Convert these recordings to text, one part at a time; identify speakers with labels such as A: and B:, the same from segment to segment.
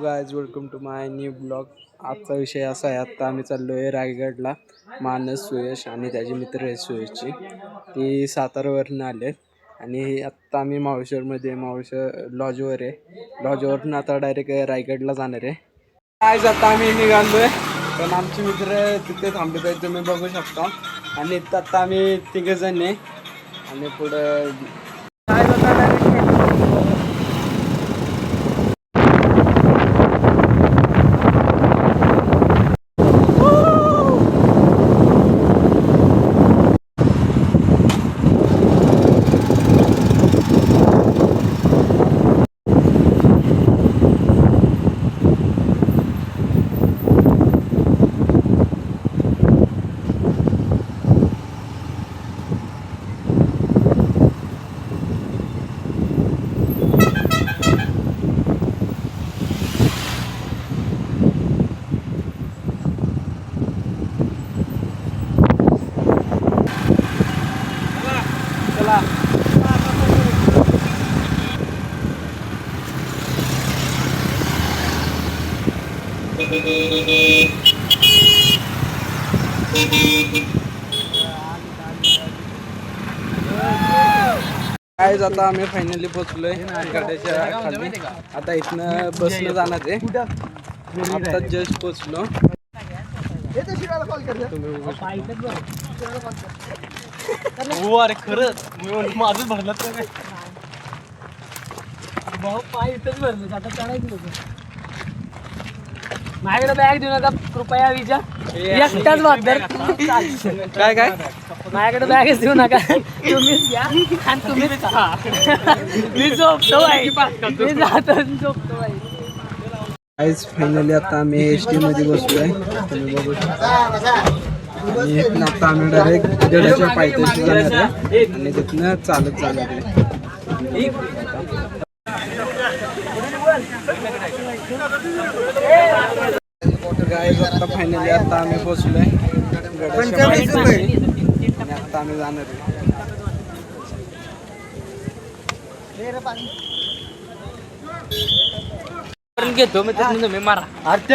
A: Guys welcome to my new blog. आजचा विषय असा आहे, आत्ता आम्ही चाललो आहे रायगडला. मानस, सुयश आणि त्याचे मित्र आहेत सुयशचे, ती सातारावरनं आले आणि आत्ता आम्ही मावळशर लॉजवर आहे. लॉजवरनं आता डायरेक्ट रायगडला जाणार आहे. आज आता आम्ही निघालो आहे, पण आमचे मित्र तिथे थांबले आहेत, तुम्ही बघू शकता. आणि आता आम्ही तिघंजण आहे आणि पुढं काय काय आता आम्ही फायनली पोहोचलोय गाड्याच्या खाली. आता इथनं बसनं जाणार आहे. आता जस्ट पोहोचलो.
B: अरे खरंच माझं भरलं तर भाऊ पाय इथंच भरलं. आता चढायचं माझ्याकडे बॅग देऊ नका कृपया विजा. एकटाच वादर
A: काय काय
B: माझ्याकडे बॅगच देऊ नका. तुम्हीच घ्या आणि तुम्हीच खा. मी झोपतो बाई, मी जातो झोपतो बाई.
A: गाईज फायनली आता आम्ही एस.टी. मध्ये बसलोय, तुम्ही बघू शकता. आणि इथनं आता आम्ही डायरेक्ट गडाच्या पायथ्याशी जाणार आहे आणि तिथनं चालत जाणार आहे. गाईज आता फायनली आता आम्ही पोहोचलोय गडाच्या पायथ्याशी आणि आता आम्ही जाणार आहे.
B: घेतो मी तुम्ही मारा. आलीच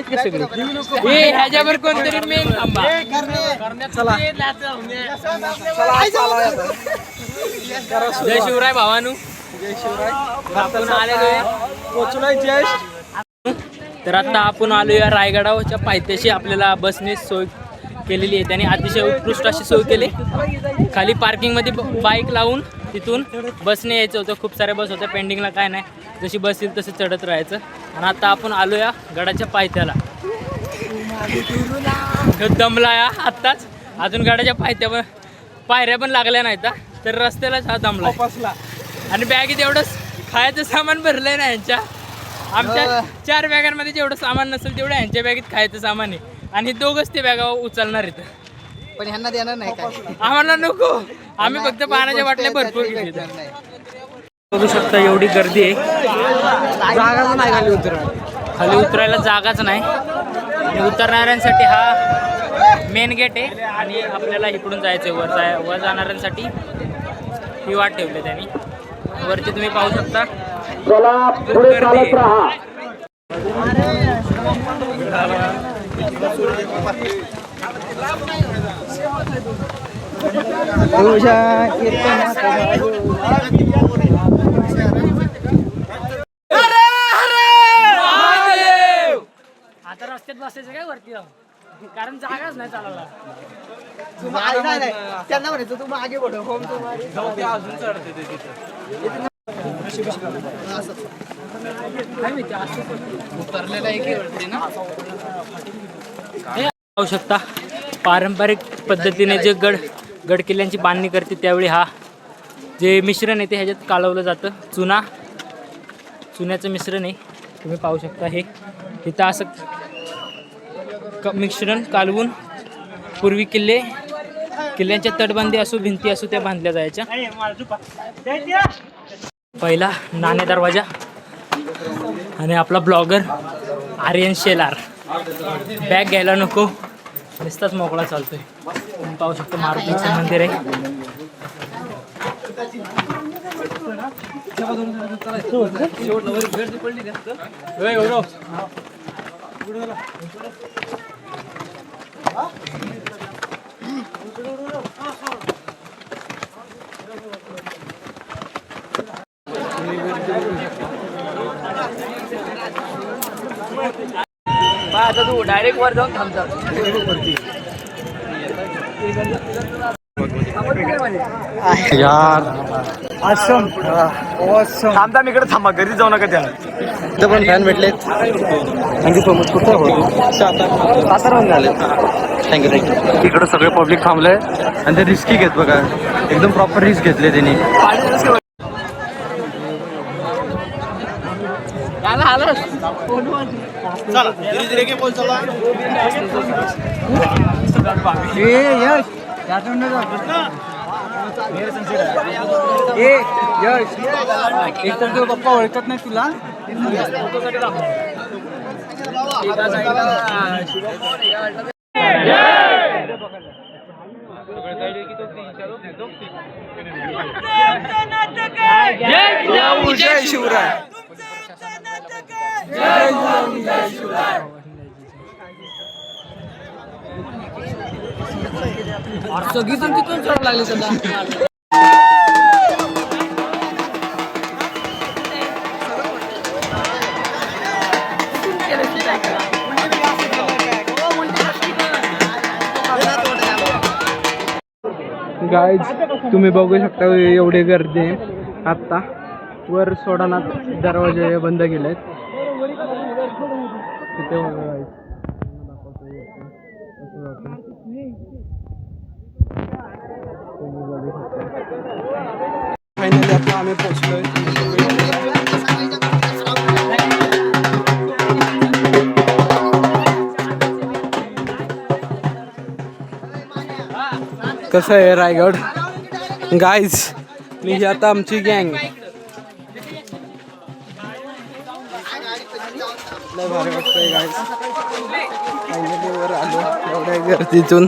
B: का सगळे ह्याच्यावर कोणतरी मेन थांबा. जय शिवराय भावानू.
A: जय शिवराय.
B: आपण आलेलो
A: पोहोचलोय जस्ट.
B: तर आता आपण आलोया रायगडाच्या पायथ्याशी. आपल्याला बसने सोय केलेली आहे, त्याने अतिशय उत्कृष्ट अशी सोय केली. खाली पार्किंगमध्ये बाईक लावून तिथून बसने यायचं होतं. खूप साऱ्या बस होत्या पेंडिंगला, काय नाही, जशी बस येईल तसं चढत राहायचं. आणि आता आपण आलो या गडाच्या पायथ्याला. दमला या आत्ताच. अजून गडाच्या पायऱ्या पण लागल्या नाहीत, तर रस्त्यालाच हा दमला. आणि बॅगेत एवढंच खायचं सामान भरलंय ना यांच्या. आमच्या 4 बॅगांमध्ये जेवढं सामान नसेल तेवढं यांच्या बॅगेत खायचं सामान आहे. आणि दोघंच ते बॅगा उचलणार आहेत,
C: पण ह्यांना देणार नाही काय.
B: आम्हाला नको. आम्ही फक्त पाण्याच्या बाटल्या भरपूर घेतल्या. बघू शकता एवढी गर्दी आहे,
A: जागाच नाही
B: खाली उतरायला जागाच नाही. आणि उतरणाऱ्यांसाठी हा मेन गेट आहे आणि आपल्याला इकडून जायचं आहे. वर जाणाऱ्यांसाठी ही वाट ठेवली त्यांनी. वरती तुम्ही पाहू शकता. आता रस्त्यात बसायचं काय वरती जाऊन, कारण जागाच नाही चालवला.
C: त्यांना म्हणायचं तू मागे बघ. होम
B: अजून चढते ते तिथं. उतरलेला आहे ना. पाहू शकता पारंपरिक पद्धतीने जे गड किल्ल्यांची बांधणी करते त्यावेळी हा जे मिश्रण आहे ते ह्याच्यात कालवलं जातं. चुन्याचं मिश्रण आहे, तुम्ही पाहू शकता. हे इथं असं मिश्रण कालवून पूर्वी किल्ल्यांच्या तटबंदी असो भिंती असो त्या बांधल्या जायच्या. पहिला नाणे दरवाजा आणि आपला ब्लॉगर आर्यन शेलार. बॅग घ्यायला नको, नुसताच मोकळा चालतोय. तुम्ही पाहू शकता मारुतीचं मंदिर आहे. आता तू डायरेक्ट वर जाऊन थांबतात.
C: यार असम थांबता मी इकडे थांबा घरी जाऊ नका त्याला इथं पण फॅन भेटलेत. Thank you so much. कुठं साताराहून झाले. Thank you thank you. इकडं सगळे पब्लिक थांबले आणि ते रिस्की घेत बघा एकदम प्रॉपर रिस्क घेतले त्यांनी. एक तर तो पप्पा ओळखत नाही तुला. जय शिवराय.
B: सगळी जण तिथून चढ लागली सध्या.
A: गाईज तुम्ही बघू शकता एवढी गर्दी आहे. आत्ता वर सोडानाथ दरवाजे बंद केलेत तिथे. फायनली आता आम्ही पोहोचलोय. कसं आहे रायगड गाईज. ही आता आमची गँग लय भारी वाटतंय गाईज. फायनली वर आलो एवढ्या गर्दीतून.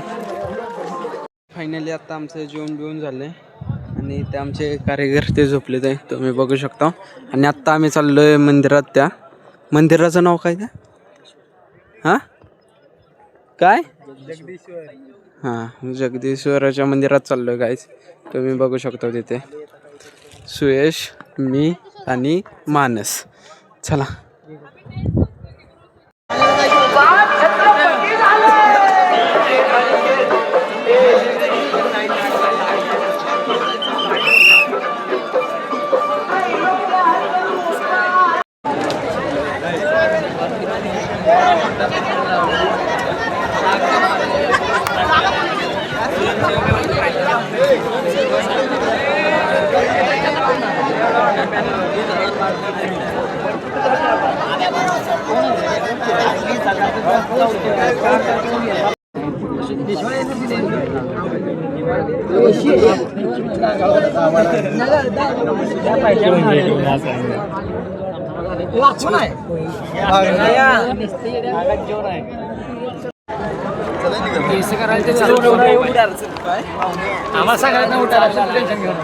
A: फायनली आता आमचं जेवण बिवून झालंय आणि ते आमचे कार्यकर्ते झोपलेत आहे तुम्ही बघू शकता. आणि आत्ता आम्ही चाललोय मंदिरात. त्या मंदिराचं नाव काय त्या हां काय हां जगदीश्वराच्या मंदिरात चाललोय गाईज. तुम्ही बघू शकता तिथे सुयश मी आणि मानस. चला.
B: आम्हाला सगळ्यांना उठायला टेन्शन घेऊन